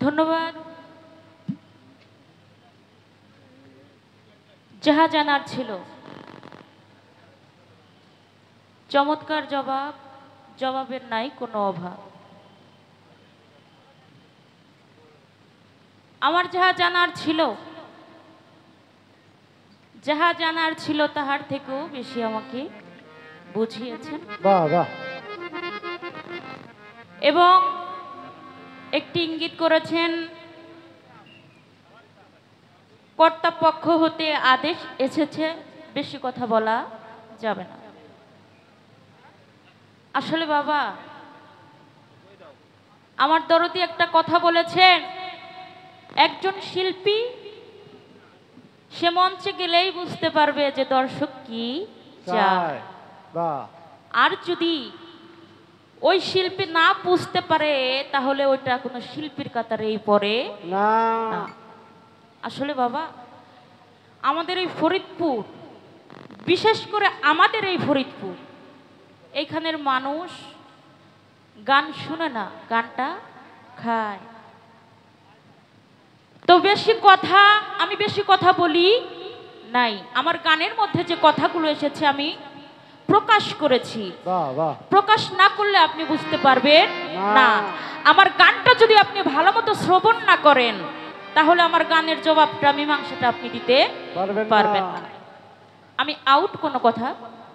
ধন্যবাদ। যাহা জানার ছিল, চমৎকার জবাব, জবাবের নাই কোনো অভাব। আমার যাহা জানার ছিল, যাহা জানার ছিল তাহার থেকেও বেশি আমাকে বুঝিয়েছেন। বাহ বাহ। এবং একটি ইঙ্গিত করেছেন, কর্তাপক্ষ হতে আদেশ এসেছে, বেশি কথা বলা যাবে না। আসলে বাবা, আমার দরদি একটা কথা বলেছেন, একজন শিল্পী সে মঞ্চে গেলেই বুঝতে পারবে যে দর্শক কি চায়। আর যদি ওই শিল্পী না বুঝতে পারে তাহলে ওইটা কোনো শিল্পীর কাতারেই পড়ে না। আসলে বাবা, আমাদের এই ফরিদপুর, বিশেষ করে আমাদের এই ফরিদপুর, এইখানের মানুষ গান শুনে না, গানটা খায়। তো আমি বেশি কথা বলি নাই। আমার গানের মধ্যে যে কথাগুলো এসেছে আমি প্রকাশ করেছি। প্রকাশ না করলে আপনি বুঝতে পারবেন না। আমার গানটা যদি আপনি ভালো মতো শ্রবণ না করেন তাহলে আমার গানের জবাবটা, মীমাংসাটা আপনি দিতে পারবেন না। আমি আউট কোনো কথা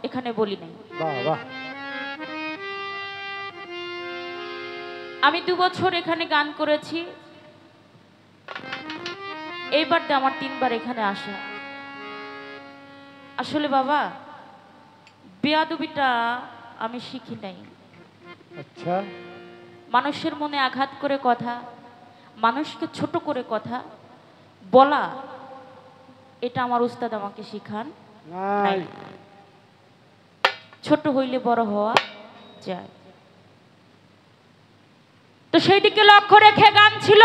এখানে বলি নাই। আমি 2 বছর এখানে গান করেছি, এইবার আমার 3 বার এখানে আসা। আসলে বাবা, বেয়াদবিটা আমি শিখি নাই। আচ্ছা। মানুষের মনে আঘাত করে কথা, মানুষকে ছোট করে কথা বলা, এটা আমার উস্তাদ আমাকে শিখান নাই। ছোট হইলে বড় হওয়া যায়। তো সেই দিকে লক্ষ্য রেখে গান ছিল,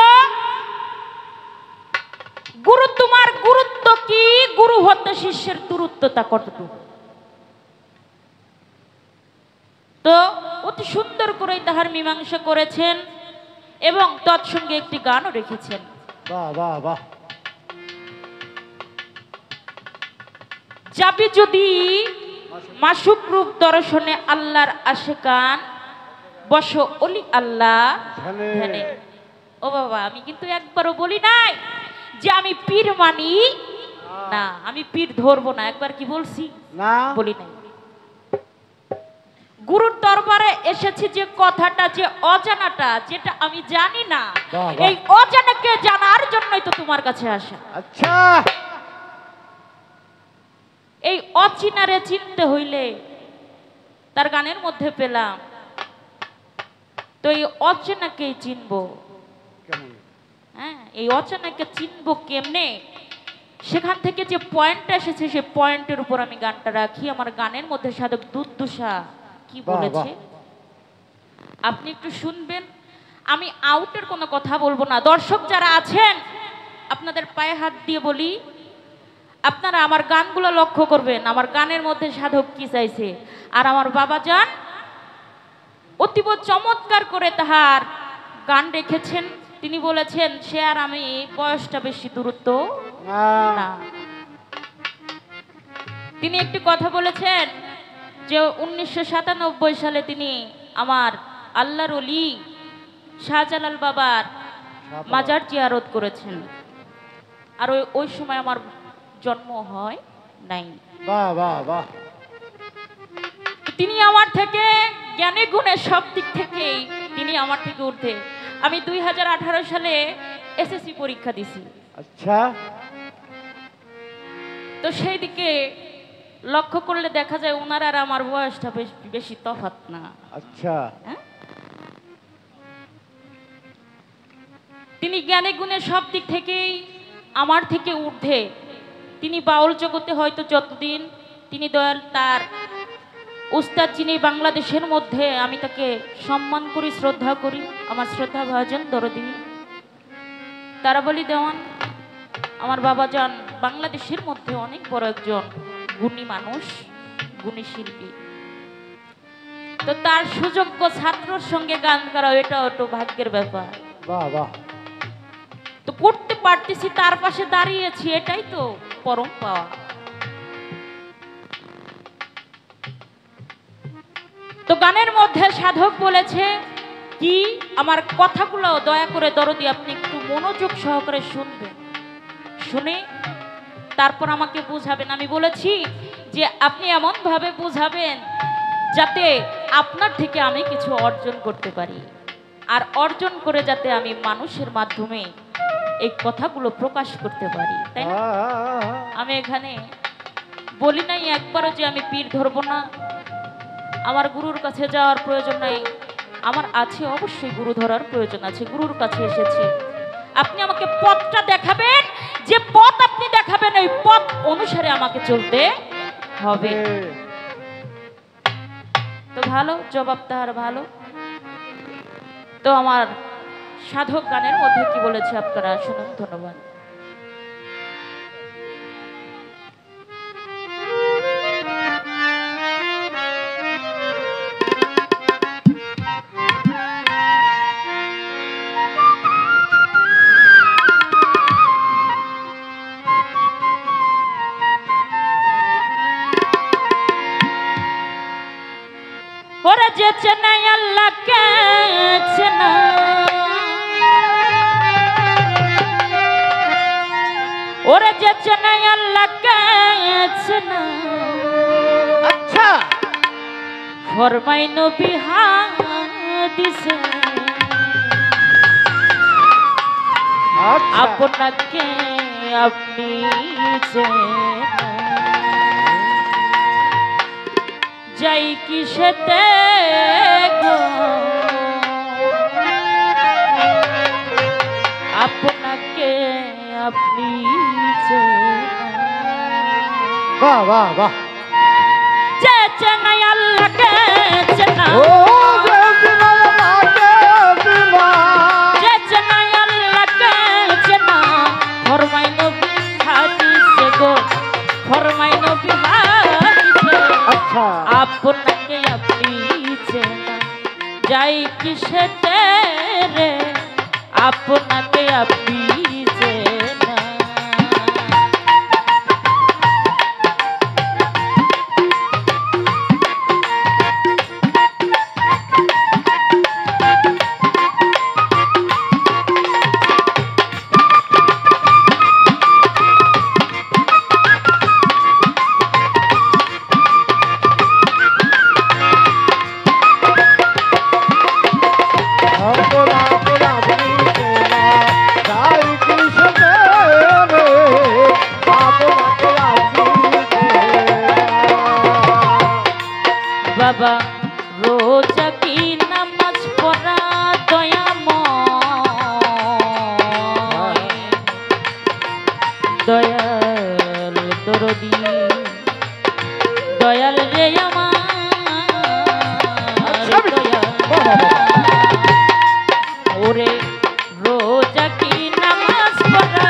গুরু তোমার গুরুত্ব কি, গুরু হতে শিষ্যের দূরত্বতা কতটুকু। তো অতি সুন্দর করে তাহার মীমাংসা করেছেন এবং তৎসঙ্গে একটি গানও রেখেছেন। বাহ বাহ বাহ। যাবি যদি মাসুক রূপ দর্শনে আল্লাহর আশিকান, বসো অলি আল্লাহ ধ্যানে। ও বাবা, আমি কিন্তু একবারও বলি নাই যে আমি পীর মানি না, আমি পীর ধরবো না। একবার কি বলছি? না, বলি নাই। গুরুর দরবারে এসেছি যে কথাটা, যে অজানাটা, যেটা আমি জানি না, এই অজানাকে জানার জন্যই তো তোমার কাছে আসা। আচ্ছা। এই অচিনারে চিনতে হইলে তার গানের মধ্যে পেলাম, তো এই অচেনাকেই চিনবো। হ্যাঁ, এই অচেনাকে চিনবো কেমনে, সেখান থেকে যে পয়েন্টটা এসেছে সেই পয়েন্টের উপর আমি গানটা রাখি। আমার গানের মধ্যে সাধক দুর্দশা কি বলেছে আপনি একটু শুনবেন। আমি আউটের কোনো কথা বলবো না। দর্শক যারা আছেন, আপনাদের পায়ে হাত দিয়ে বলি, আপনারা আমার গানগুলো লক্ষ্য করবেন, আমার গানের মধ্যে সাধক কি চাইছে। আর আমার বাবা যান অতীব চমৎকার করে তাহার গান রেখেছেন। তিনি বলেছেন, সে আর আমি বয়সটা বেশি দূরত্ব না। তিনি একটি কথা বলেছেন যে 1997 সালে তিনি আমার আল্লাহর ওলি শাহজালাল বাবার মাজার জিয়ারত করেছেন। আর ওই সময় আমার জন্ম হয় নাই। বাহ বাহ বাহ। তিনি আমার থেকে জ্ঞানে গুণে সব দিক থেকেই তিনি আমার থেকে ঊর্ধ্বে। আমি 2018 সালে এসএসসি পরীক্ষা দিছি। আচ্ছা। তো সেই দিকে লক্ষ্য করলে দেখা যায় ওনার আর আমার বয়সটা বেশি তফাৎ না। আচ্ছা। তিনি জ্ঞানে গুণে সব দিক থেকেই আমার থেকে ঊর্ধ্বে। তিনি বাউল জগতে হয়তো যতদিন তিনি দয়াল তার উস্তাদ, যিনি বাংলাদেশের মধ্যে আমি তাকে সম্মান করি, শ্রদ্ধা করি, আমার শ্রদ্ধা ভাজন দরদি তারাবলী দেওয়ান, আমার বাবা যান বাংলাদেশের মধ্যে অনেক বড় একজন গুণী মানুষ, গুণী শিল্পী। তো তার সুযোগ্য ছাত্রর সঙ্গে গান করা, এটা একটু ভাগ্যের ব্যাপার। বাহ বাহ। তো করতে পারতেছি, তার পাশে দাঁড়িয়েছি, এটাই তো পরম পাওয়া। তো গানের মধ্যে সাধক বলেছে কি, আমার কথাগুলো দয়া করে দরদি আপনি একটু মনোযোগ সহকারে শুনবেন, শুনে তারপর আমাকে বুঝাবেন। আমি বলেছি যে আপনি এমন ভাবে বুঝাবেন যাতে আপনার থেকে আমি কিছু অর্জন করতে পারি, আর অর্জন করে যাতে আমি মানুষের মাধ্যমে এই কথাগুলো প্রকাশ করতে পারি, তাই না? আমি এখানে বলি নাই একবারও যে আমি পীর ধরবো না, আমার গুরুর কাছে যাওয়ার প্রয়োজন নাই। আমার আছে, অবশ্যই গুরু ধরার প্রয়োজন আছে, গুরুর কাছে এসেছি। আপনি আমাকে পথটা দেখাবেন, যে পথ আপনি দেখাবেন ওই পথ অনুসারে আমাকে চলতে হবে। তো ভালো জবাব তাহার ভালো। তো আমার সাধক গানের মধ্যে কি বলেছে আপনারা শুনুন। ধন্যবাদ। ওরে যে চেনাই আল্লাহকে চেনা, ওরে যে চেনাই আল্লাহকে চেনা, আচ্ছা ফরমাই নবী হাদিসে আপনাকে আপনি চেনা, যাই কিসেতে গো আপনাকে আপনি চেনা। বাহ বাহ বাহ। যে চেনাই আল্লাহকে চেনা, ও যে চেনাই আল্লাহকে চেনা, যে চেনাই আল্লাহকে চেনা, ফরমাই নবী হাদিসে গো, ফরমাই নবী হাদিসে আচ্ছা আপনাকে আপনি চেনা, যাই কিসেতে রে আপনাকে আপনি চেনা। বাবা রোজা কি নামাজ পড়া দয়াময়, দয়াল দরদি দয়াল রে আমার দয়াল। ওরে রোজা কি নামাজ পড়া,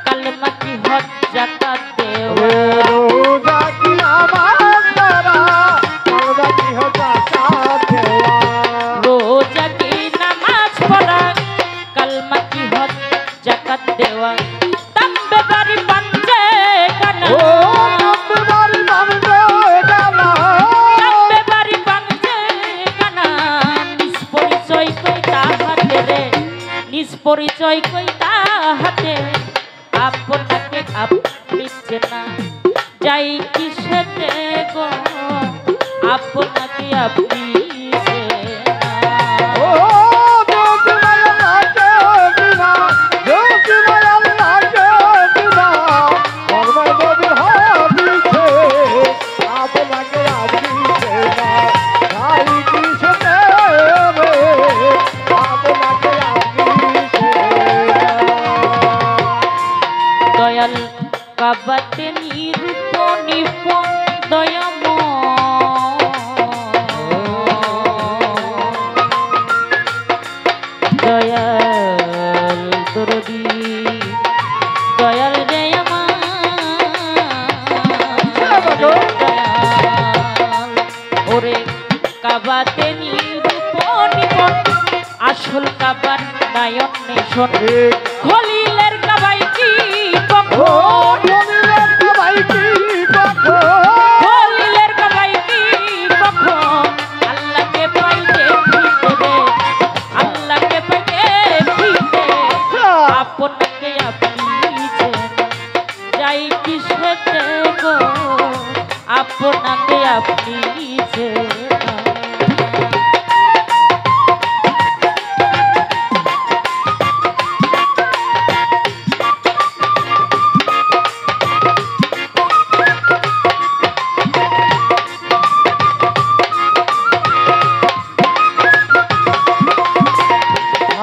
কালেমা কি হজ যাকাত দেওয়া, রোজা কি নামাজ পড়া, কালেমা কি হজ যাকাত দেওয়া, রোজা কি নামাজ পড়া, কালেমা কি হজ যাকাত দেওয়া, তম্বে বাড়ি পাঞ্জে গানা, ও তম্বে বাড়ি পাঞ্জে গানা, তম্বে বাড়ি পাঞ্জে গানা, নিজ পরিচয় কই তাহাতে রে, নিজ পরিচয় কই তাহাতে, আপনাকে আপনি চেনা, যাই কিসেতে গো আপনাকে আপনি চেনা। ও যে চেনাই আল্লাহকে চেনা, যে চেনাই আল্লাহকে চেনা, ফরমাই নবী হাদিসে আপনাকে আপনি চেনা, যাই কিসেতে রে আপনাকে আপনি চেনা। দয়াল কাবাতে নিরূপ নিপুণ দয়াময়, দয়াল দরদি দয়াল রে আমার দয়াল। ওরে কাবাতে নিরূপ নিপুণ, আসল কাবার নায়ক নেশন, খলিল ও বলিলেন ভাই কি কখন খলিলের কাবাই কি কখন আল্লাহকে পাইতে ফিরে আল্লাহকে পাইতে ফিরে আপনাকে আপনি যাই কিসেতে গো আপনাকে আপনি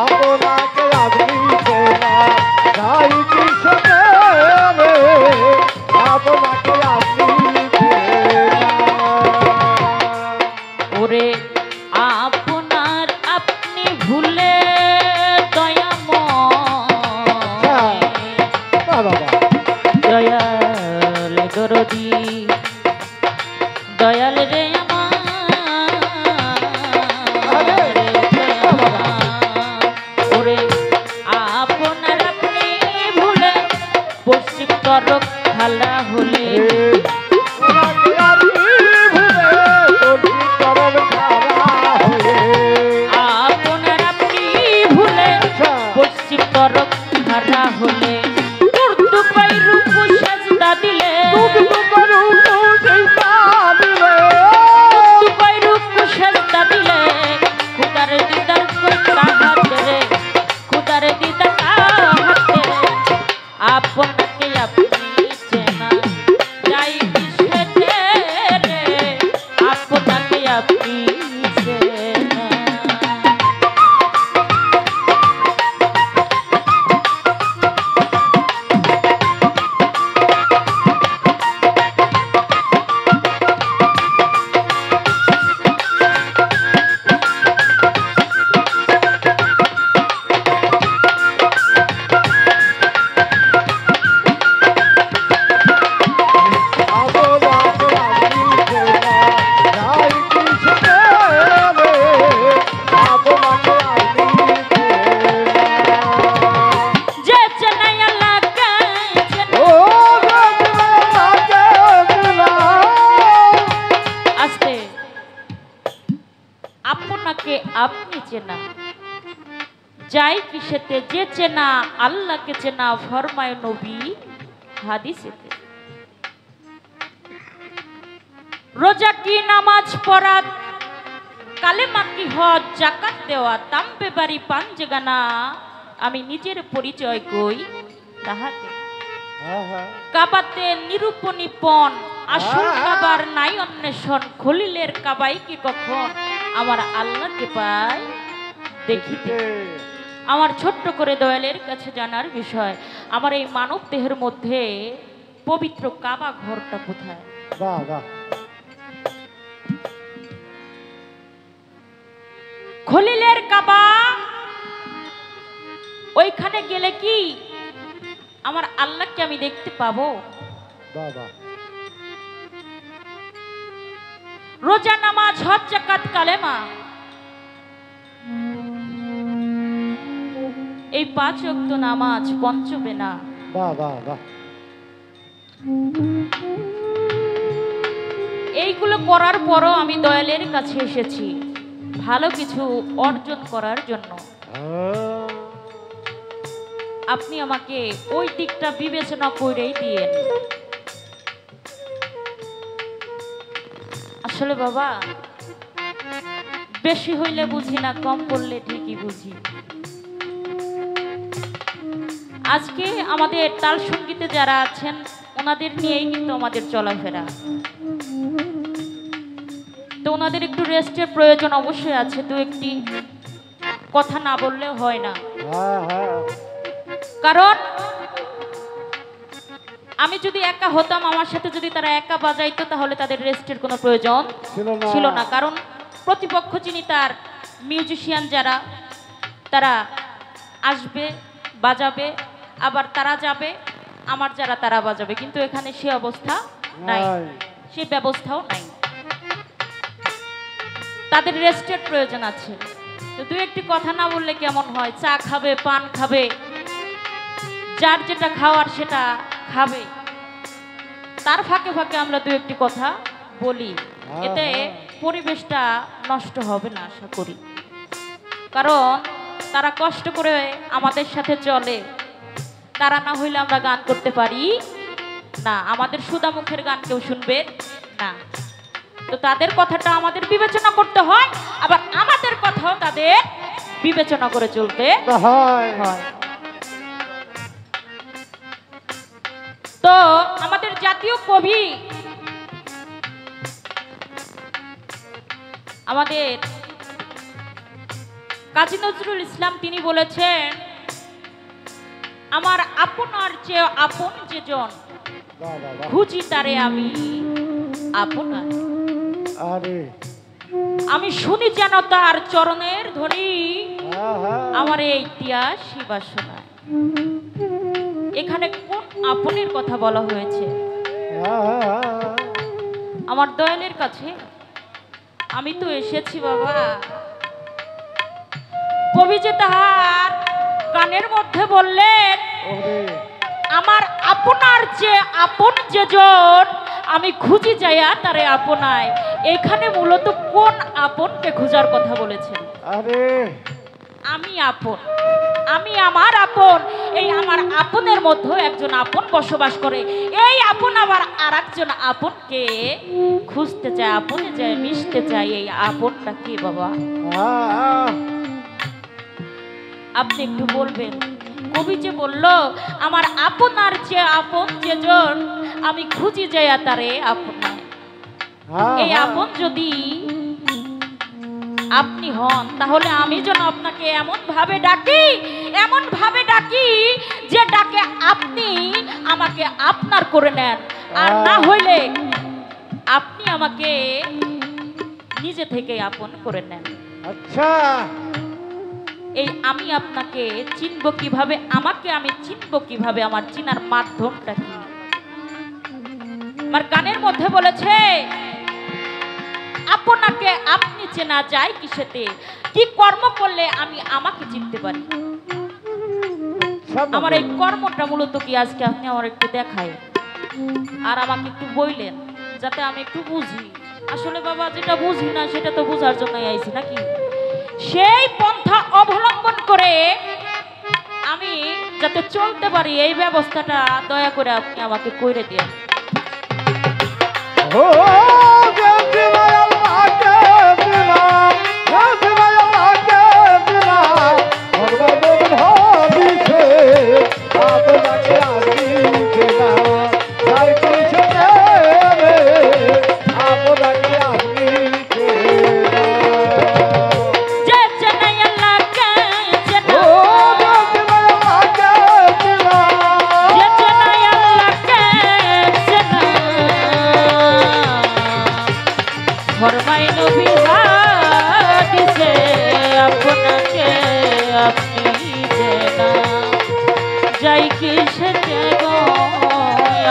আপনাকে আপনি চেনা যাই কিসেতে রে আপনাকে আপনি ওরে আপনার আপনি ভুলে দয়াময় বাবা দয়াল দরদি দয়াল রে ওরে আপনার আপনি ভুলে পশ্চিম তরক খালা হলে আপনাকে আপনি ভুলে তোর চরণ খারা হয়ে আপনার আপনি ভুলে পশ্চিম তরক খারা হলে উর্দু পাইরু সাজদা দিলে উর্দু পাইরু সাজদা দিলে খুদার দিদার করতা হাতে রে খুদার দিদার হাতে আপনাকে আপনি চেনা যাই কিসেতে রে আপনাকে আপনি চেনা যে চেনাই আল্লাহকে চেনা আস্তে আপনাকে আপনি চেনা যাই কিসেতে যে চেনা আল্লাহকে চেনা ফরমায় নবী হাদিসেতে রোজা কি নামাজ পড়া কালেমা কি হজ জাকাত দেওয়া তাম্বে বাড়ি পাঞ্জগানা আমি নিজের পরিচয় কই তাহাতে কাবাতে নিরূপণীপন আসল কাবার নাই অন্বেষণ খলিলের কাবাই কি কখন আমার আল্লাহকে পাই দেখিতে আমার ছোট্ট করে দয়ালের কাছে জানার বিষয় আমার এই মানব দেহের মধ্যে পবিত্র কাবা ঘরটা কোথায় খলিলের কাবা ওইখানে গেলে কি আমার আল্লাহকে আমি দেখতে পাবো রোজা নামাজ হজ জাকাত কালেমা এই 5 ওয়াক্ত নামাজ পঞ্চবে না এইগুলো করার পরও আমি দয়ালের কাছে এসেছি ভালো কিছু অর্জন করার জন্য আপনি আমাকে ওই দিকটা বিবেচনা করেই দিয়েন আসলে বাবা বেশি হইলে বুঝি না কম করলে ঠিকই বুঝি আজকে আমাদের তাল সঙ্গীতে যারা আছেন ওনাদের নিয়েই কিন্তু আমাদের চলাফেরা তো ওনাদের একটু রেস্টের প্রয়োজন অবশ্যই আছে দু একটি কথা না বললে হয় না কারণ আমি যদি একা হতাম আমার সাথে যদি তারা একা বাজাইতো তাহলে তাদের রেস্টের কোনো প্রয়োজন ছিল না কারণ প্রতিপক্ষ যিনি তার মিউজিশিয়ান যারা তারা আসবে বাজাবে আবার তারা যাবে আমার যারা তারা বাজাবে কিন্তু এখানে সে অবস্থা নাই সে ব্যবস্থাও নাই তাদের রেস্টের প্রয়োজন আছে তো দু একটি কথা না বললে কেমন হয় চা খাবে পান খাবে যার যেটা খাওয়ার সেটা খাবে, তার ফাঁকে ফাঁকে আমরা দু একটি কথা বলি, এতে পরিবেশটা নষ্ট হবে না আশা করি। কারণ তারা কষ্ট করে আমাদের সাথে চলে, তারা না হইলে আমরা গান করতে পারি না, আমাদের সুধা মুখের গান কেউ শুনবে না। তো তাদের কথাটা আমাদের বিবেচনা করতে হয়, আবার আমাদের কথাও তাদের বিবেচনা করে চলতে হয়। তো আমাদের জাতীয় কবি, আমাদের কাজী নজরুল ইসলাম, তিনি বলেছেন, আমার আপনার চেয়ে আপন যেজন, খুঁজি তারে আমি আপনার। আমি শুনি যেন তার চরণের ধ্বনি, আমার এই ইতিহাস বাসনায়। এখানে কোন আপনের কথা বলা হয়েছে? আমার দয়ালের কাছে আমি তো এসেছি বাবা। কবি যে তাহার গানের মধ্যে বললেন, আমার আপনার যে আপন যেজন, আমি খুঁজি যাইয়া তারে আপনায়। এখানে মূলত কোন আপনকে খোঁজার কথা বলেছেন? আমি আপন, আমি আমার আপন, এই আমার আপনের মধ্যে একজন আপন বসবাস করে। এই আপন আবার আর একজন আপনকে খুঁজতে চায়, আপনে যায় মিশতে চায়। এই আপনটা কি বাবা? আপনি একটু বলবেন। কবি যে বলল, আমার আপনার যে আপন যেজন, আমি খুঁজি যাইয়া তারে আপনায়। এই আপন যদি আপনি হন, তাহলে আমি যেন আপনাকে এমন ভাবে ডাকি যে ডাকে আপনি আমাকে আপনার করে নেন, আর না হইলে আপনি আমাকে নিজে থেকে আপন করে নেন। আচ্ছা, এই আমি আপনাকে চিনব কিভাবে, আমাকে আমি চিনব কিভাবে, আমার চিনার মাধ্যমটা কি? আমার গানের মধ্যে বলেছে, আপনাকে আপনি চেনা যায় কিসেতে, কি কর্ম করলে আমি আমাকে চিনতে পারি। আমার এই কর্মটা মূলত কি আজকে আপনি আমার একটু দেখায়, আর আমাকে একটু বইলেন, যাতে আমি একটু বুঝি। আসলে বাবা, যেটা বুঝি না সেটা তো বুঝার জন্যই আইছি নাকি? সেই পন্থা অবলম্বন করে আমি যাতে চলতে পারি, এই ব্যবস্থাটা দয়া করে আপনি আমাকে করে দিন।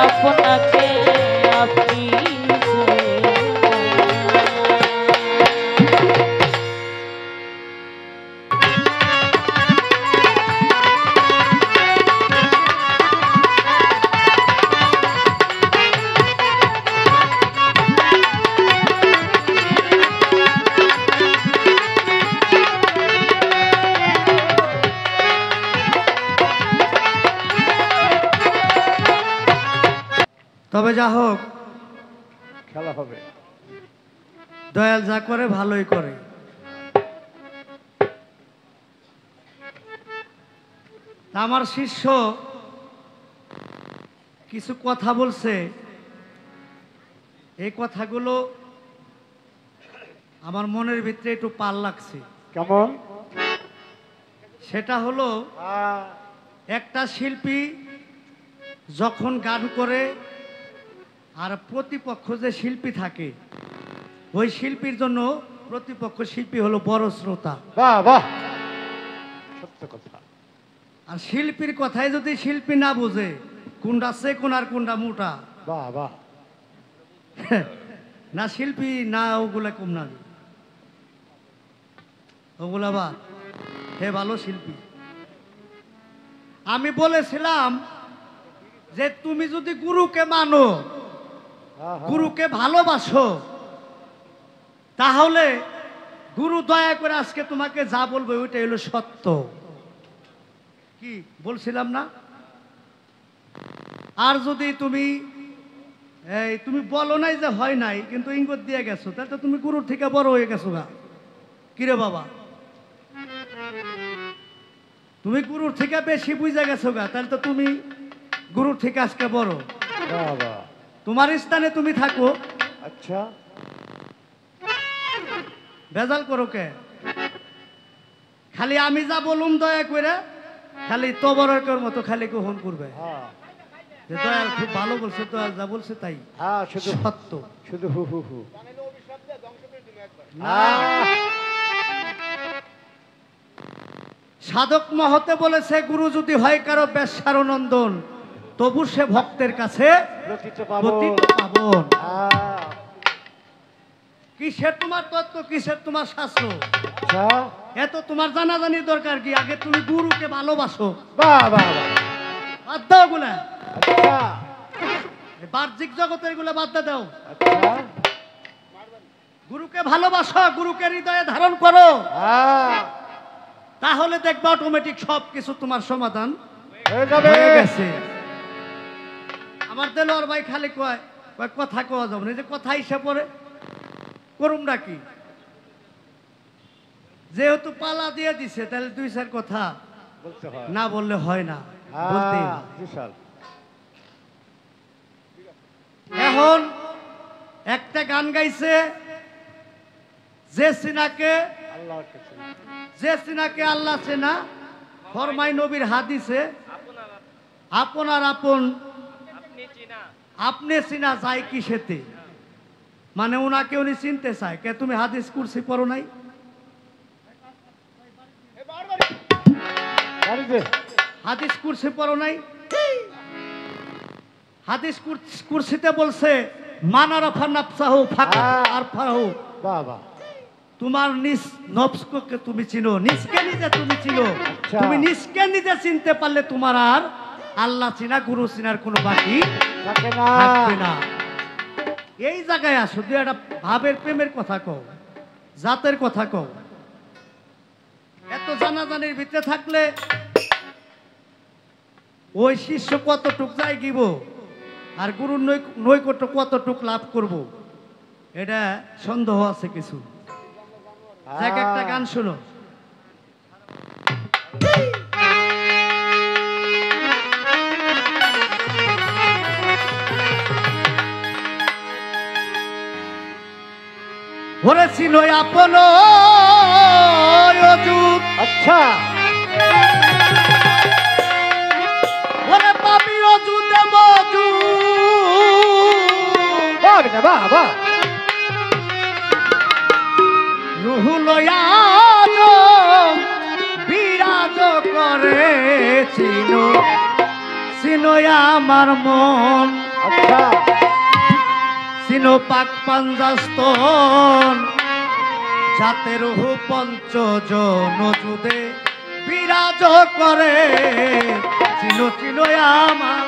আপনাকে আপনি তবে যা হোক, খেলা হবে। দয়াল যা করে ভালোই করে। আমার শিষ্য কিছু কথা বলছে, এই কথাগুলো আমার মনের ভিতরে একটু পাল লাগছে। কেমন? সেটা হলো, একটা শিল্পী যখন গান করে, আর প্রতিপক্ষ যে শিল্পী থাকে, ওই শিল্পীর জন্য প্রতিপক্ষ শিল্পী হলো বড় শ্রোতা। বাহ বাহ, সত্য কথা। আর শিল্পীর কথাই যদি শিল্পী না বুঝে কোনটা সেকুন আর কোনটা মোটা, বাহ বাহ, না শিল্পী না ওগুলা কম না, ওগুলা বা হে ভালো শিল্পী। আমি বলেছিলাম যে তুমি যদি গুরুকে মানো, গুরুকে ভালোবাসো, তাহলে গুরু দয়া করে আজকে তোমাকে যা বলবে ওইটাই হলো সত্য। কি বলছিলাম না? আর যদি তুমি তুমি বলো নাই যে হয় নাই, কিন্তু ইঙ্গিত দিয়ে গেছো, তাহলে তো তুমি গুরুর থেকে বড় হয়ে গেছো গা। কিরে বাবা, তুমি গুরুর থেকে বেশি বুঝে গেছো গা, তাহলে তো তুমি গুরুর থেকে আজকে বড়। তোমার স্থানে তুমি থাকো। আচ্ছা, ভেজাল করো কে? খালি আমি যা বলুম দয়া করে, খালি তবরকের মতো খালি গ্রহণ করবে। যে দয়াল খুব ভালো বলছে, দয়াল যা বলছে তাই শুধু সত্য। শুধু হু হু হু না, সাধক মহতে বলেছে গুরু যদি হয় কারো বেশ্যার নন্দন, তবু সে ভক্তের কাছে প্রকৃত পতিত পাবন। পাবন। কিসের তোমার তত্ত্ব, কিসের তোমার শাস্ত্র, আচ্ছা, এত তোমার জানাজানির দরকার কি? আগে তুমি গুরুকে ভালোবাসো। বাহ বাহ বাহ। বাদ দাও গুলা, আচ্ছা বাহ্যিক জগতের গুলা বাদ দাও। আচ্ছা, গুরুকে ভালোবাসো, গুরুকে হৃদয়ে ধারণ করো, হ্যাঁ, তাহলে দেখবা অটোমেটিক সব কিছু তোমার সমাধান হয়ে যাবে। হয়ে গেছে। আমার দেলোয়ার ভাই খালি কয় কয় কথা কওয়া যাবে না, যে কথা হিসেবে পরে করুমটা কি? যেহেতু পালা দিয়ে দিছে, তাহলে দুই চার কথা বলতে হয়। না বললে হয় না, বলতেই হ্যাঁ, হয়। বিশাল। এখন একটা গান গাইছে, যে সিনাকে আল্লাহর কাছে। যে সিনাকে আল্লাহ চেনা, ফরমাই নবীর হাদিসে আপনার আপন আপনি চিনা যায় কি সেতে, মানে ওনাকে উনি চিনতে চায়। কে তুমি হাদিস কুরসি পড়ো নাই? বাড়িতে হাদিস কুরসি পড়ো নাই? হাদিস কুরসিতে বলছে মানারাফা নাফসাহু ফাকাত আরফাহু। বাহ বাহ। তোমার নিজ নফসকে তুমি চিনো, নিজকে নিজে তুমি চিনো। আচ্ছা। তুমি নিজকে নিজে চিনতে পারলে তোমার আর আল্লাহ চিনা, গুরু চিনার কোনো বাকি থাকে না। থাকবে না। এই জায়গায় আসো, তুই একটা ভাবের প্রেমের কথা কও, জাতের কথা কও। এত জানাজানির ভিতরে থাকলে ওই শিষ্য কতটুক যাই গিব আর গুরুর নৈকট্য কতটুক লাভ করব, এটা সন্দেহ আছে কিছু। দেখ একটা গান শুনো। ওরে ছিল আপন অযুত, আচ্ছা, ওরে পাবি অযুতে মজুত। বাহ না, বাহ বাহ। রুহুল বিরাজ করে চিনো চিনো আমার মন। আচ্ছা, চিনো পাক পাঞ্জাস্তন, যাতে রুহু পঞ্চজন যুদে বিরাজ করে চিনো চিনো আমার।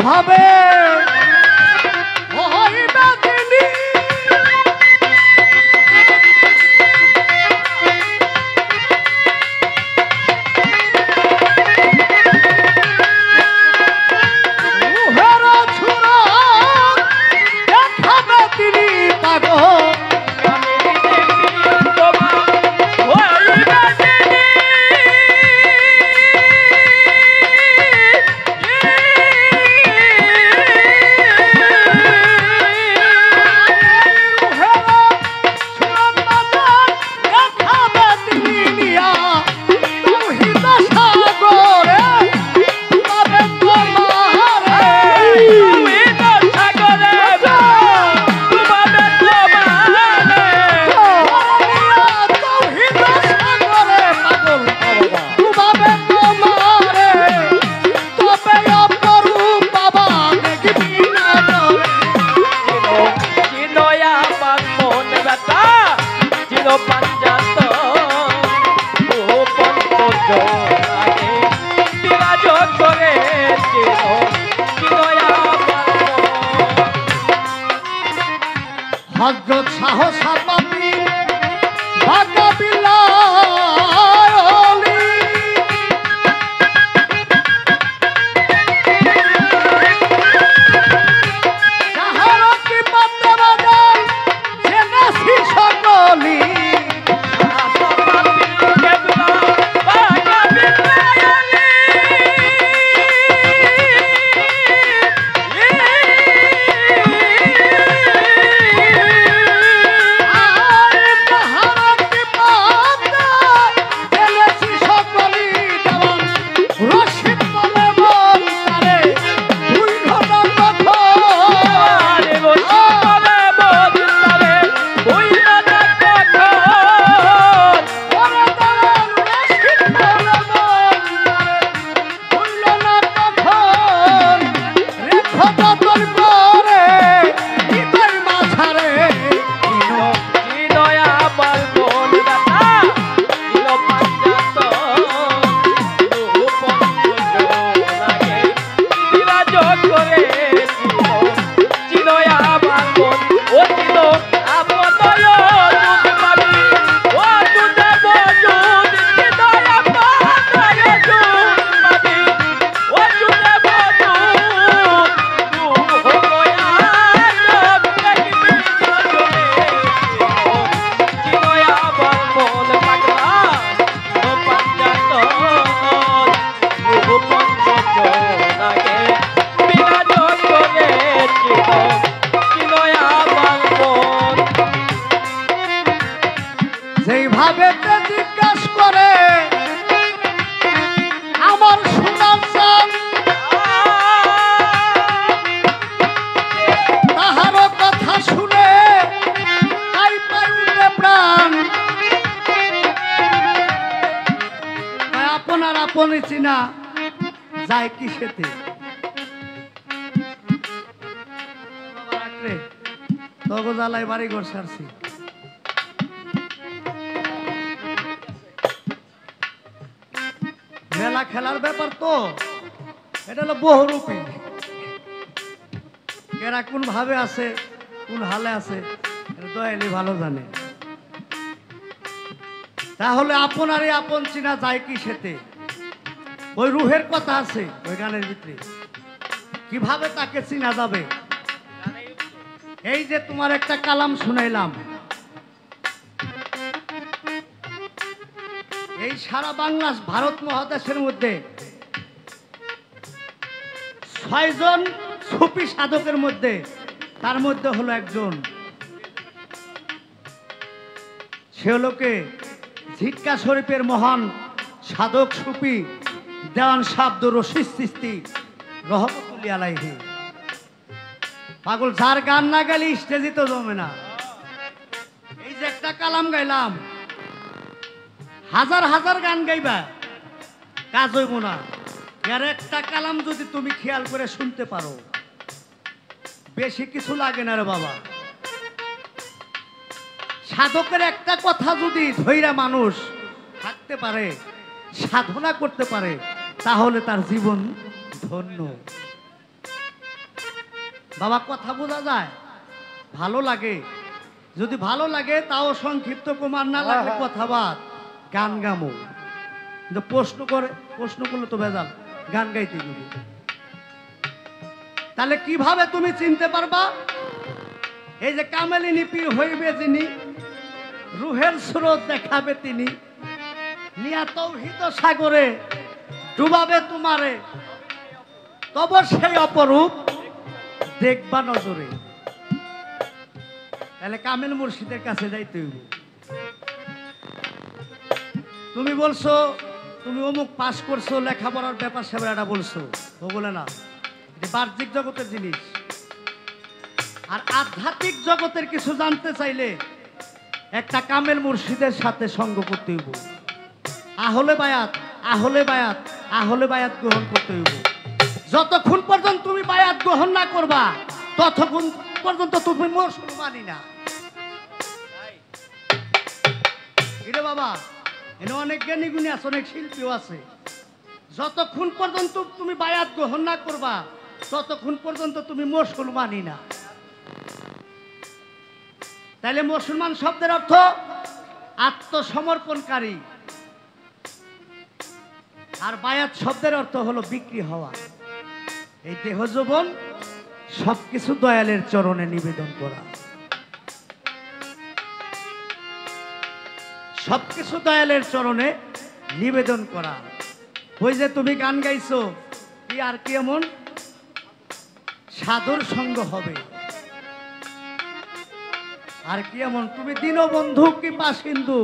কিভাবে হইবে তিনি হযরত শাহ সাপাবি বাঁকা বিলালি যাহারা কি পাতে বাজান জেনেছি সকলি যেইভাবে জিজ্ঞাসা করে আমার সোনার চাঁদ তাহারও কথা শুনে আই পাই উঠে প্রাণ আপনার আপনি চিনা যায় কিসেতে তগো জ্বালাই বাড়ি ঘর সারছি মেলা খেলার ব্যাপার তো এটা হলো বহুরূপী এরা কোন ভাবে আছে কোন হালে আছে দয়ালি ভালো জানে তাহলে আপনারই আপন চিনা যায় কি সেতে ওই রুহের কথা আছে ওই গানের ভিতরে কিভাবে তাকে চিনা যাবে এই যে তোমার একটা কালাম শুনাইলাম এই সারা বাংলা ভারত মহাদেশের মধ্যে 6 জন সুফি সাধকের মধ্যে তার মধ্যে হলো একজন সে লোকে ঝিটকা শরীফের মহান সাধক সুফি দেওয়ান শাহ আব্দুর রশিদ চিশতি রহমতুল্লাহ আলাইহি পাগল যার গান না গেলে স্টেজে তো জমে না এই যে একটা কালাম গাইলাম হাজার হাজার গান গাইবা কাজ হইব না এর একটা কালাম যদি তুমি খেয়াল করে শুনতে পারো বেশি কিছু লাগে না রে বাবা সাধকের একটা কথা যদি ধৈরা মানুষ থাকতে পারে সাধনা করতে পারে তাহলে তার জীবন ধন্য বাবা কথা বোঝা যায়? ভালো লাগে? যদি ভালো লাগে তাও সংক্ষিপ্ত কুমার না লাগলে কথা বাদ, গান গামো। কিন্তু প্রশ্ন করলে তো ভেজাল, গান গাইতে গেলে। তাহলে কিভাবে তুমি চিনতে পারবা? এই যে কামেলিনী পীর হইবে যিনি, রুহের স্রোত দেখাবে তিনি, নিয়া তৌহিদ সাগরে ডুবাবে তোমারে, তব সেই অপরূপ দেখবা নজরে। তাহলে কামেল মুর্শিদের কাছে যাইতে হইব। তুমি বলছো তুমি অমুক পাস করছো, লেখাপড়ার ব্যাপার স্যাপার এটা বলছো, ও বলে না, এটা বাহ্যিক জগতের জিনিস। আর আধ্যাত্মিক জগতের কিছু জানতে চাইলে একটা কামেল মুর্শিদের সাথে সঙ্গ করতে হইব। আহলে বায়াত, আহলে বায়াত, আহলে বায়াত গ্রহণ করতে হইব। যতক্ষণ পর্যন্ত তুমি বায়াত গ্রহণ না করবা ততক্ষণ পর্যন্ত তুমি মুসলমানই না। এটা বাবা, এনে অনেক জ্ঞানী গুণী আছে, অনেক শিল্পীও আছে। যতক্ষণ পর্যন্ত তুমি বায়াত গ্রহণ না করবা ততক্ষণ পর্যন্ত তুমি মুসলমানই না। তাইলে মুসলমান শব্দের অর্থ আত্মসমর্পণকারী, আর বায়াত শব্দের অর্থ হলো বিক্রি হওয়া। এই দেহ যৌবন সবকিছু দয়ালের চরণে নিবেদন করা, সবকিছু দয়ালের চরণে নিবেদন করা। ওই যে তুমি গান গাইছো, কি আর কি এমন সাধুর সঙ্গ হবে, আর কি এমন তুমি দীনবন্ধু কি পাশিন্দু,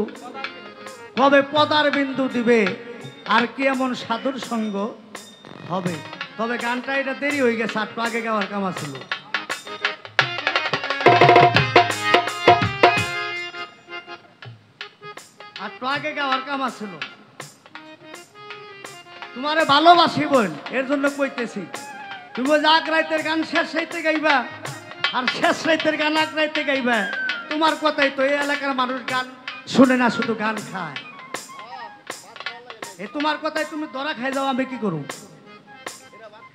কবে পদার বিন্দু দিবে, আর কি এমন সাধুর সঙ্গ হবে। তবে গানটা এটা দেরি হয়ে গেছে, একটু আগে গাওয়ার কাম ছিল। একটু আগে গাওয়ার কাম ছিল। তোমারে ভালোবাসি বোন, এর জন্য কইতেছি। তুমি আগ রাইতের গান শেষ রাইতে গাইবা, আর শেষ রাইতের গান আগ রাইতে গাইবা। তোমার কথাই তো এই এলাকার মানুষ গান শুনে না, শুধু গান খায়। এ তোমার কথাই তুমি ধরা খাই যাও, আমি কি করব?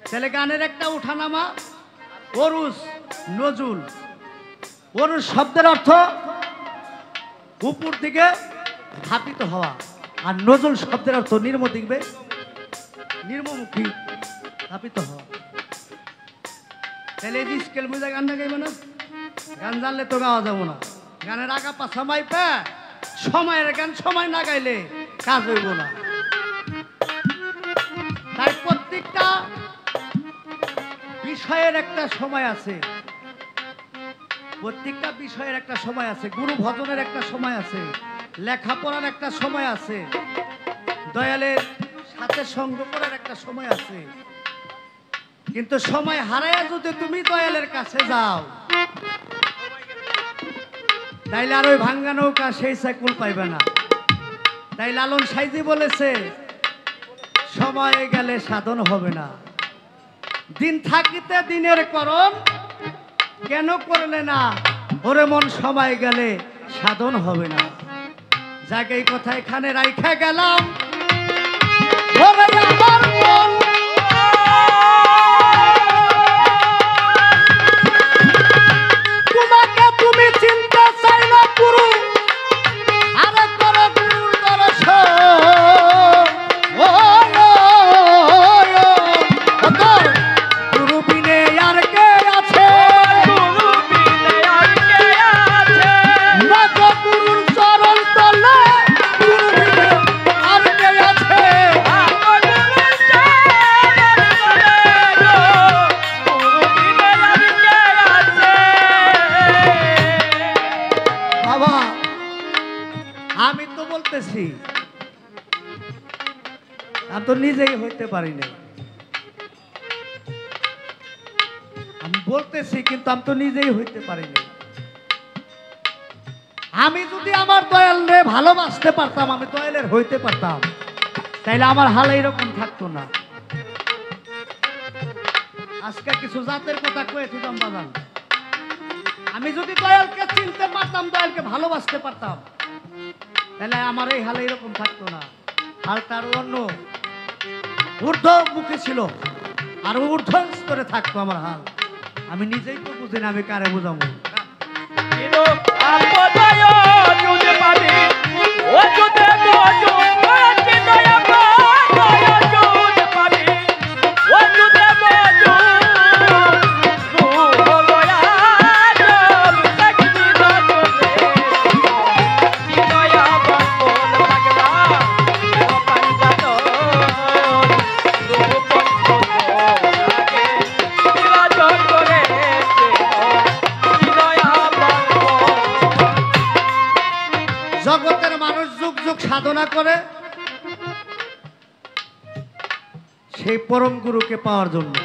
তাহলে গানের একটা উঠানামা, ওরুস নজুল। ওরুস শব্দের অর্থ উপর দিকে ধাপিত হওয়া, আর নজুল শব্দের অর্থ নির্মমুখী ধাপিত হওয়া। তাহলে এই স্কেল বুঝে গানটা গাইবে না? গান জানলে তো গাওয়া যাবো না। গানের আগা পাছা মাইপে সময়ের গান সময় না গাইলে কাজ হইব না। তাই প্রত্যেকটা বিষয়ের একটা সময় আছে, প্রত্যেকটা বিষয়ের একটা সময় আছে। গুরু ভজনের একটা সময় আছে, লেখাপড়ার একটা সময় আছে, দয়ালের সাথে সঙ্গ করার একটা সময় আছে। কিন্তু সময় হারাইয়া যদি তুমি দয়ালের কাছে যাও, তাইলে আর ওই ভাঙ্গা নৌকা সেই সাইকুল পাইবে না। তাই লালন সাইজি বলেছে, সময় গেলে সাধন হবে না, দিন থাকিতে দিনের করণ কেন করলে না, ওরে মন সময় গেলে সাধন হবে না। যাকে এই কথা এখানে রাইখা গেলাম, ওরে আমার মন তোমাকে তুমি চিনতে চাই না গুরু, আরে করো গুরুর দর্শন। গুরু বিনে আর কে আছে, না তো গুরুর চরণ তলে, গুরু বিনে আর কে আছে। বাবা আমি তো বলতেছি, আমি তো নিজেই হইতে পারি না। আমি বলতেছি কিন্তু আমি তো নিজেই হইতে পারি না। আমি যদি আমার দয়ালরে ভালোবাসতে পারতাম, আমি দয়ালের হইতে পারতাম, তাইলে আমার হাল এইরকম থাকতো না। আজকে কিছু জাতের কথা কয়েছিলাম বাজান, আমি যদি দয়ালকে চিনতে পারতাম, দয়ালকে ভালোবাসতে পারতাম, তাহলে আমার এই হাল এইরকম থাকতো না। হাল তার অন্য ঊর্ধ্ব মুখে ছিল, আর ঊর্ধ্ব স্তরে থাকতো আমার হাল। আমি নিজেই তো বুঝি না, আমি কারে বুঝাবো? কিন্তু আপদয় যদি পাবি ও যদি মজু করতে দয়া দয়া যদি পাবি ও যদি মজু তু দয়া জল তাকি দয়া দয়া বল লাগবা ও পাঞ্জাত রূপ লাগে বিরাজ করে জগতের মানুষ যুগ যুগ সাধনা করে সেই পরম গুরুকে পাওয়ার জন্য।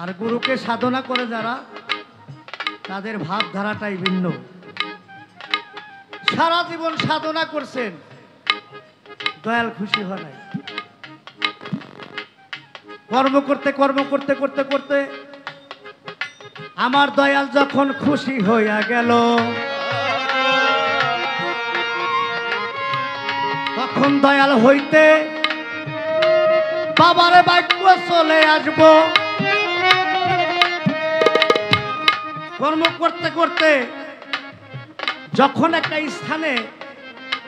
আর গুরুকে সাধনা করে যারা, তাদের ভাবধারাটাই ভিন্ন। সারা জীবন সাধনা করছেন, দয়াল খুশি হয় নাই। কর্ম করতে কর্ম করতে করতে করতে আমার দয়াল যখন খুশি হইয়া গেল, তখন দয়াল হইতে বাবারে বাক্য চলে আসব। কর্ম করতে করতে যখন একটা স্থানে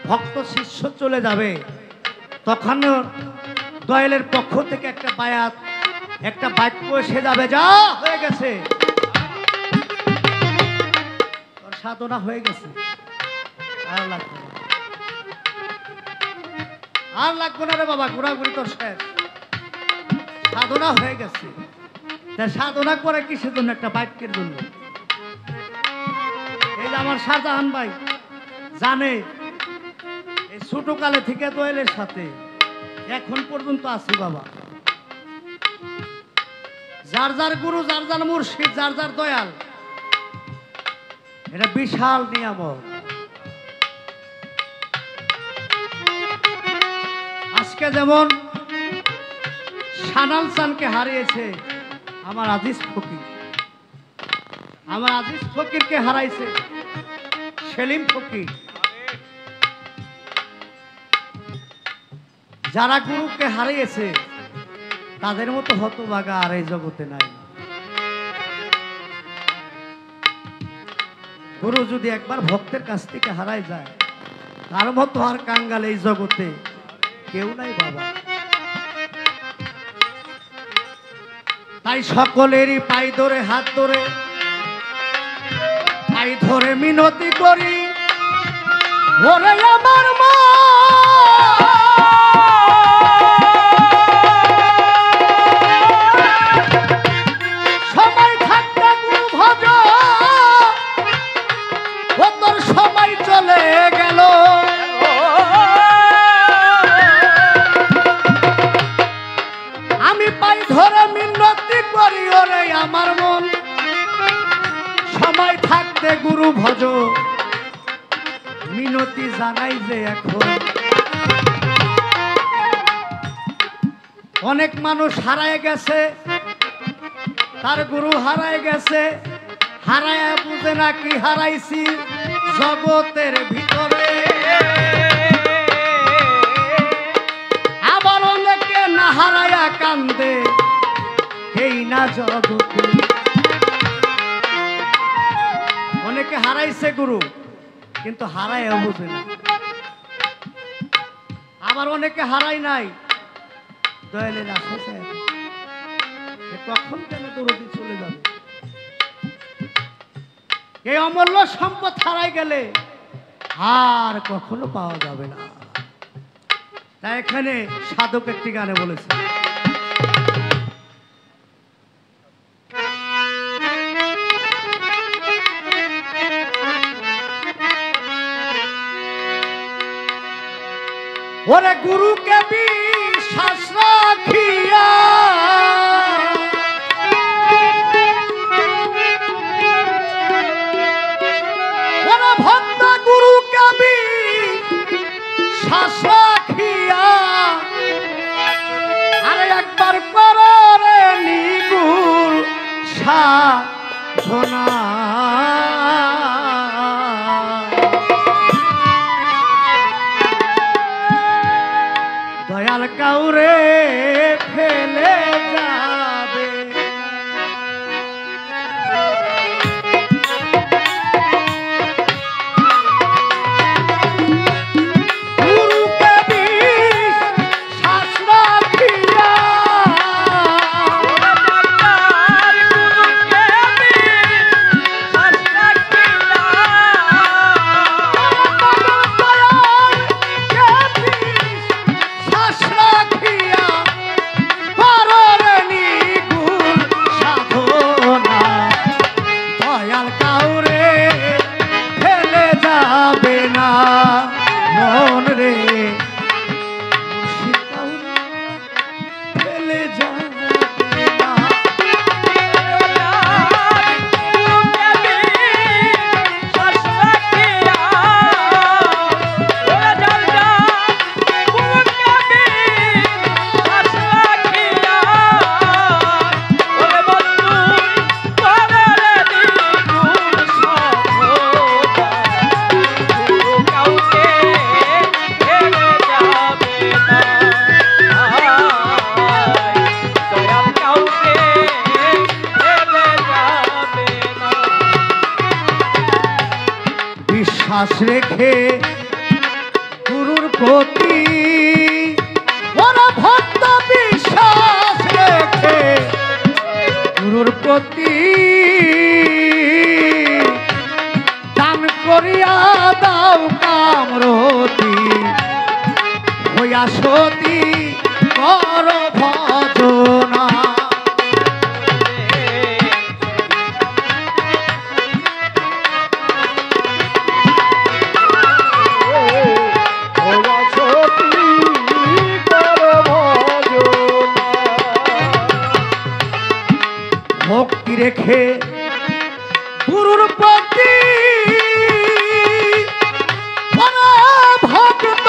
ভক্ত শিষ্য চলে যাবে, তখন দয়ালের পক্ষ থেকে একটা বায়াত, একটা বাক্য এসে যাবে, যা হয়ে গেছে, তোর সাধনা হয়ে গেছে, আর লাগবে না, আর লাগবে না রে বাবা, ঘোরাঘুরি তোর শেষ, সাধনা হয়ে গেছে। তা সাধনা করে কিসের জন্য? একটা বাক্যের জন্য। এই যে আমার শাহজাহান ভাই জানে, এই ছোটকালে থেকে দয়ালের সাথে এখন পর্যন্ত আছি বাবা। যার যার গুরু, যার যার মুর্শিদ, যার যার দয়াল, এটা বিশাল নিয়ামত। আজকে যেমন সানাল চানকে হারিয়েছে আমার আজিজ ফকির, আমার আজিজ ফকিরকে হারাইছে সেলিম ফকির। যারা গুরুকে হারিয়েছে তাদের মতো হতভাগা আর এই জগতে নাই। গুরু যদি একবার ভক্তের কাছ থেকে হারায় যায়, তার মতো আর কাঙ্গাল এই জগতে কেউ নাই বাবা। তাই সকলেরই পাই ধরে, হাত ধরে, পাই ধরে মিনতি করি, ওরে আমার মা, সময় থাকতে গুরু ভজ, ও তোর সময় চলে গেল। আমি পাই ধরে মিনতি করি, ওরে আমার মন, সময় থাকতে গুরু ভজ, মিনতি জানাই যে এখন। অনেক মানুষ হারায় গেছে, তার গুরু হারায় গেছে, হারায় বুঝে না কি হারাইছি জগতের ভিতরে। আবার অনেকে না হারায়া কান্দে এই না জগতে। অনেকে হারাইছে গুরু, কিন্তু হারায় বুঝে না। আবার অনেকে হারাই নাই, দয়ালের আশা চায়, কখন কেন দৌড়ি চলে যাবে। এই অমূল্য সম্পদ হারাই গেলে আর কখনো পাওয়া যাবে না। তাই এখানে সাধক একটি গানে বলেছে, ওরে গুরুকে বিশ্বাস রাখিয়া, ওরে ভক্ত গুরুকে বিশ্বাস রাখিয়া, আরে একবার করো রে নিগুল সাধনা। দয়াল কাউরে বিশ্বাস রেখে গুরুর প্রতি ওরা ভক্ত বিশ্বাস রেখে গুরুর প্রতি দান করিয়া দাও কামরতি হইয়া সতী কর ভজনা। ভক্তি রেখে গুরুর প্রতি ভক্ত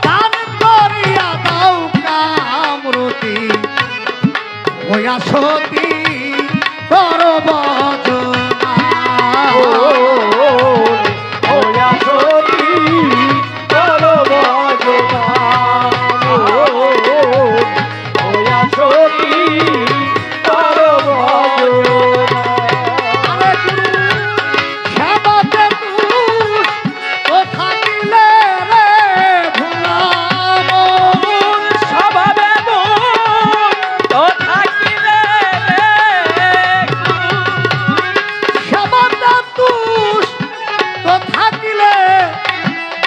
দান করিয়া দাও কামরতি হইয়া সতী কর ভজনা। হইয়া সতী কর ভজনা। হইয়া সতী কর ভজনা। শ্যামাতে তুষ কোথা দিলে রে ভুলাম স্বভাবে তো থাকিলে শ্যামাতে তুষ তো থাকিলে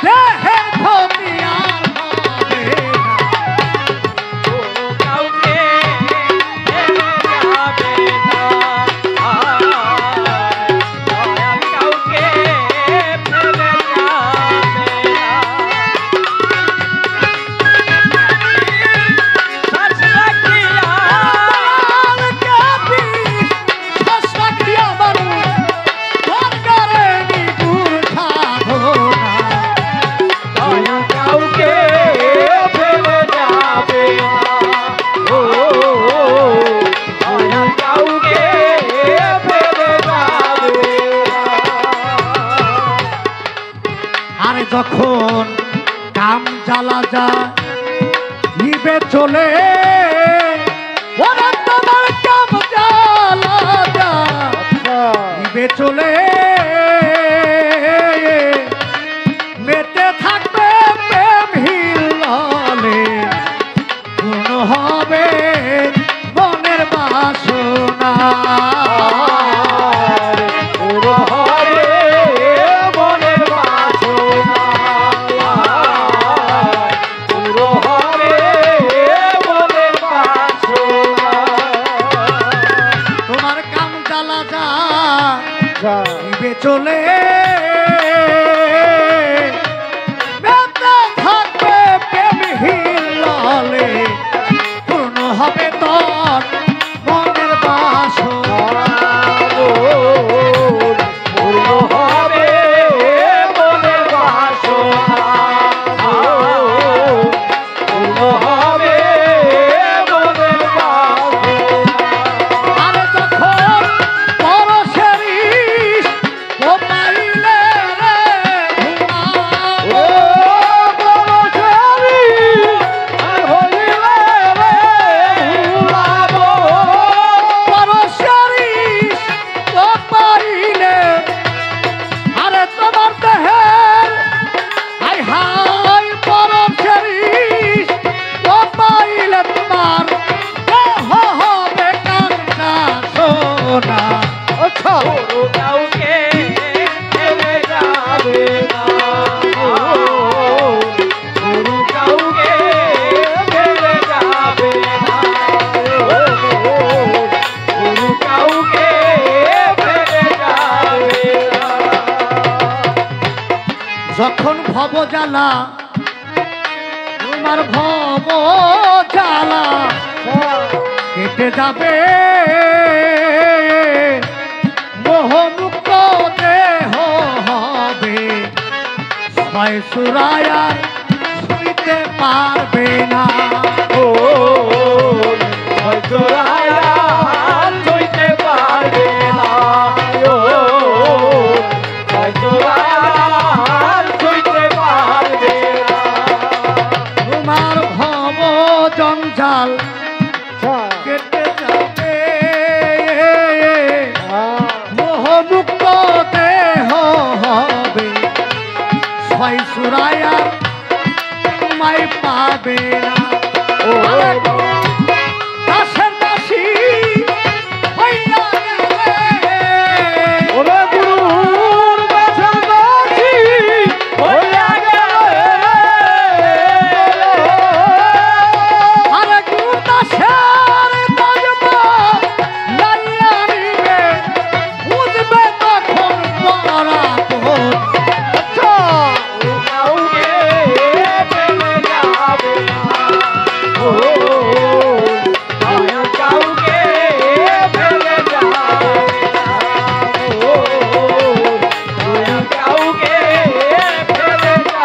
দেহের ক্ষতি আর হবে না। কাউকে যাবে না, কাউকে ফেলে যাবে না। শ্বাস রাখিয়া কালকে বিষ শ্বাস রাখিয়া মানুষ দরকারে নিগুর সাধনা। কাউকে ফেলে যাবে না, কাউকে ফেলে যাবে না। আর যখন কাম জ্বালা যায় নিবে চলে ওরা তোমার কাম জ্বালা যায় নিবে চলে মেতে থাকবে প্রেম হিলালে পূর্ণ হবে মনের বাসনা। হরে মনের বাসনা, হরে মনের বাসনা। তোমার কাম জ্বালা যায় নিবে চলে মেতে থাকবে প্রেম হিলালে পূর্ণ হবে তোর মনের বাসনা। হরে মনের বাসনা, হরে মনের বাসনা। আর যখন পরশের ইশ ও পাইলে রে ভুলাবো পরশের ইশ ও পাইলে আরে তোমার দেহের হাই হাই পরশের ইশ ও পাইলে তোমার দেহ হবে কান্না সোনা। কাউকে ফেলে যাবে না, কাউকে ফেলে যাবে না, কাউকে ফেলে যাবে না। যখন ভব জ্বালা তোমার ভব জ্বালা কেটে যাবে মোহমুক্ত দেহ হবে ছয় সুরায়ার শুইতে পারবে না। হয়তো রায়া লইতে পারবে না, হয়তো রায়া লইতে পারবে না। তোমার ভব জঞ্জাল কেটে যাবে মোহমুক্ত দেহ হবে যাবে না। ও আরে দাসের দাসী হইয়া গেলে, ওরে গুরুর দাসের দাসী হইয়া গেলে, আরে গুরু দাসের দাসবা লাইয়া নিবে, বুঝবে তখন পরাপর। আচ্ছা ও কাউকে ফেলে যাবে না, ও দয়াল কাউকে ফেলে যাবে না, ও দয়াল কাউকে ফেলে যাবে না।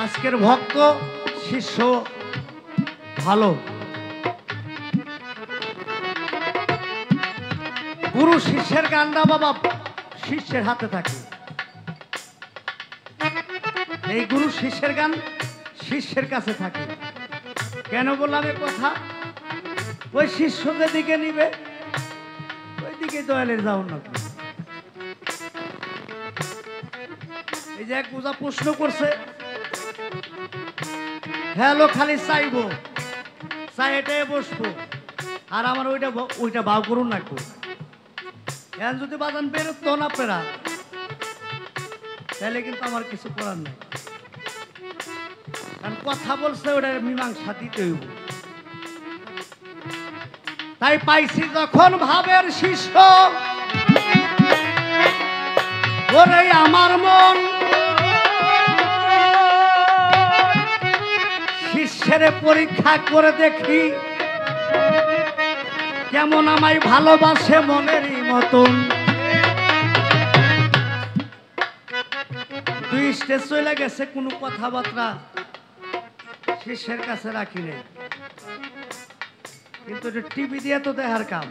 আজকের ভক্ত শিষ্য ভালো, গুরু শিষ্যের গান্ডা বাবা শিষ্যের হাতে থাকে। এই গুরু শিষ্যের গান শিষ্যের কাছে থাকে। কেন বললাম এ কথা? ওই শিষ্য যেদিকে নিবে ওই দিকে দয়ালের যাও না। এই যে এক পূজা প্রশ্ন করছে, হ্যালো খালি চাইবো, চাই এটাই বসবো, আর আমার ওইটা ভাও করুন না একটু। এখন যদি বাজান বেরোতো না পেরা, তাহলে কিন্তু আমার কিছু করার নাই। কারণ কথা বলছে ওটার মীমাংসা দিতে হইব। তাই পাইছি যখন ভাবের শিষ্য, ওরে আমার মন শিষ্যের পরীক্ষা করে দেখি কেমন আমায় ভালোবাসে মনেরই মতন। দুই স্টেজ চলে গেছে, কোনো কথাবার্তা শিষ্যের কাছে রাখি নেই, কিন্তু টিভি দিয়ে তো দেখার কাম,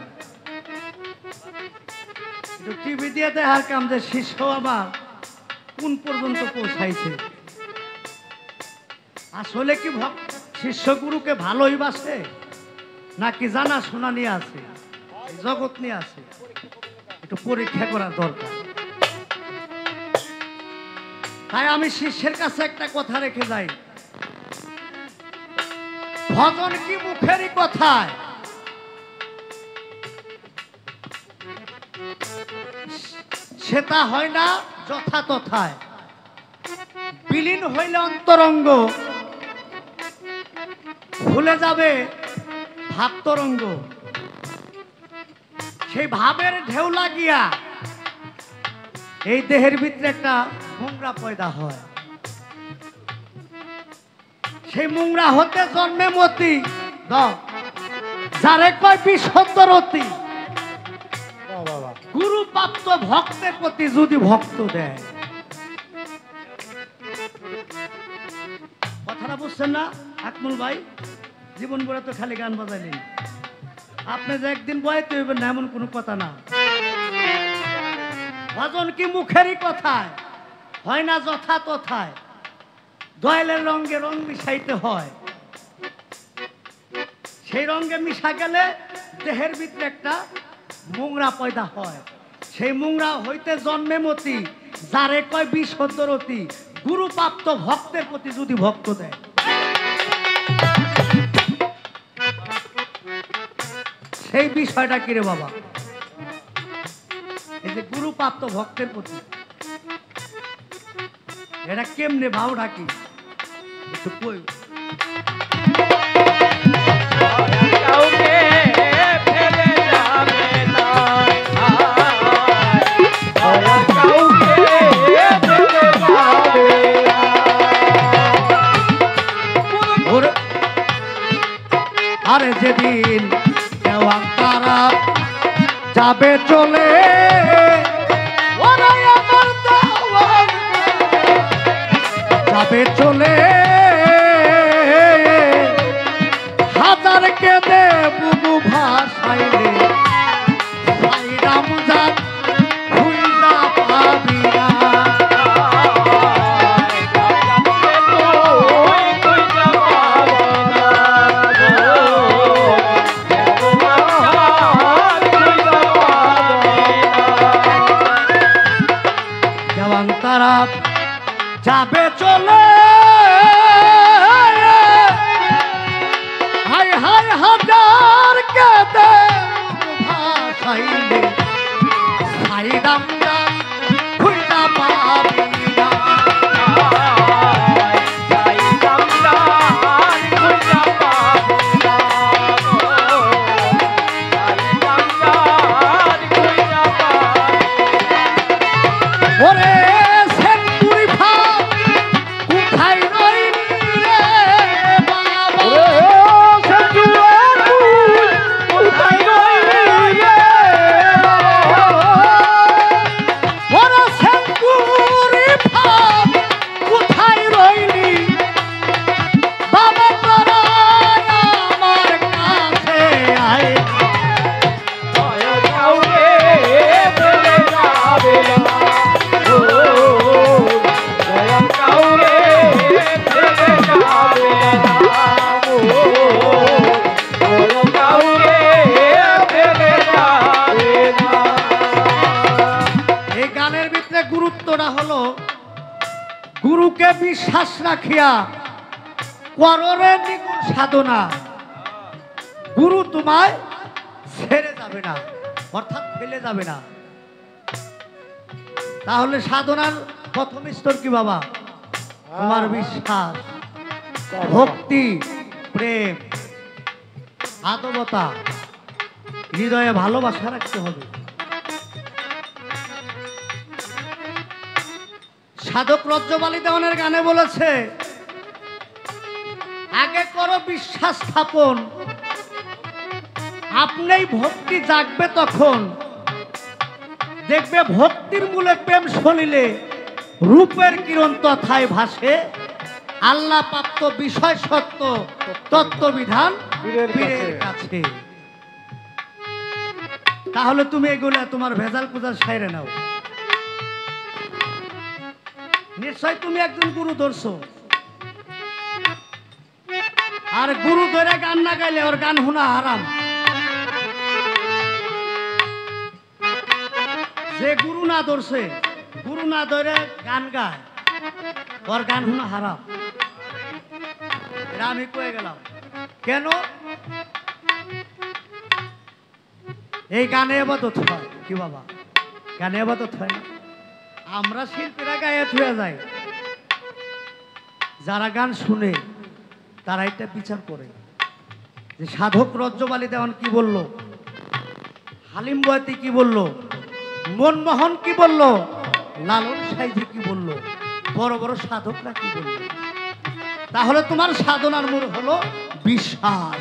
টিভি দিয়ে দেখার কাম যে শিষ্য আমার কোন পর্যন্ত পৌঁছাইছে। আসলে কি শিষ্য গুরুকে ভালোই বাসে নাকি জানা শোনা নিয়ে আছে, জগৎ নিয়ে আছে, একটু পরীক্ষা করা দরকার। তাই আমি শিষ্যের কাছে একটা কথা রেখে যাই, ভজন কি মুখেরই কথায়, সেটা হয় না যথা তথায়। বিলীন হইলে অন্তরঙ্গ, ভুলে যাবে ভাব তরঙ্গ। সেই ভাবের ঢেউ লাগিয়া এই দেহের ভিতরে একটা মোংরা পয়দা হয়। সেই মোংরা হতে জন্মে মতি, যারে কয় বিশুদ্ধরতি। গুরু প্রাপ্ত ভক্তের প্রতি যদি ভক্ত দেয়, কথাটা বুঝছেন না আকমল ভাই? জীবন ভরে তো খালি গান বাজাইলেন, আপনি যে একদিন বয়াতে হইবেন না এমন কোনো কথা না। ভজন কি মুখেরই কথায়, হয় না যথা তথায়। দয়ালের রঙে রং মিশাইতে হয়, সেই রঙে মিশা গেলে দেহের ভিতরে একটা মোংরা পয়দা হয়। সেই মোংরা হইতে জন্মে মতি, যারে কয় বিশুদ্ধরতি। গুরু প্রাপ্ত ভক্তের প্রতি যদি ভক্ত দেয়, সেই বিষয়টা কিরে বাবা? এই যে গুরু প্রাপ্ত ভক্তের প্রতি এটা কেমনে ভাও ডাকি একটু কই। কাউকে ফেলে যাবে না, দয়াল কাউকে ফেলে যাবে না। আরে যেদিন দেওয়ান তারা যাবে চলে, ওরাই আমার দেওয়ান যাবে চলে, হাজার কেঁদে বুবু ভাসাইলে সাইরাম জাত খুইলা পাবি না। বিশ্বাস রাখিয়া কররে দ্বিগুণ সাধনা, গুরু তোমায় ছেড়ে যাবে না, অর্থাৎ ফেলে যাবে না। তাহলে সাধনার প্রথম স্তর কি বাবা? তোমার বিশ্বাস, ভক্তি, প্রেম, আদবতা, হৃদয়ে ভালোবাসা রাখতে হবে। সাধক রজ্জবালী দেওয়ানের গানে বলেছে, আগে করো বিশ্বাস স্থাপন, আপনিই ভক্তি জাগবে তখন, দেখবে ভক্তির মূলে প্রেম সলিলে রূপের কিরণ তথায় ভাসে, আল্লাহ প্রাপ্ত বিষয় সত্য তত্ত্ববিধান পীরের কাছে। তাহলে তুমি এগুলা তোমার ভেজাল পূজার সাইরে নাও। নিশ্চয় তুমি একজন গুরু ধরছো, আর গুরু ধরে গান না গাইলে ওর গান শোনা হারাম। যে গুরু না ধরছে, গুরু না ধরে গান গায়, ওর গান শোনা হারাম। এটা আমি কয়ে গেলাম। কেন? এই গানে আবাদত হয় কি বাবা? গানে আবাদত হয় না? আমরা শিল্পীরা গায়ে থুয়ে যাই, যারা গান শুনে তারা এটা বিচার করে যে সাধক রজ্জবালী দেওয়ান কি বলল, হালিম বয়াতি কি বলল, মনমোহন কি বলল, লালন সাইজি কি বলল, বড় বড় সাধকরা কি বলল। তাহলে তোমার সাধনার মূল হলো বিশ্বাস।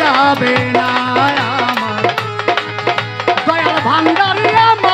যাবে না আমার দয়াল ভান্ডারি আমার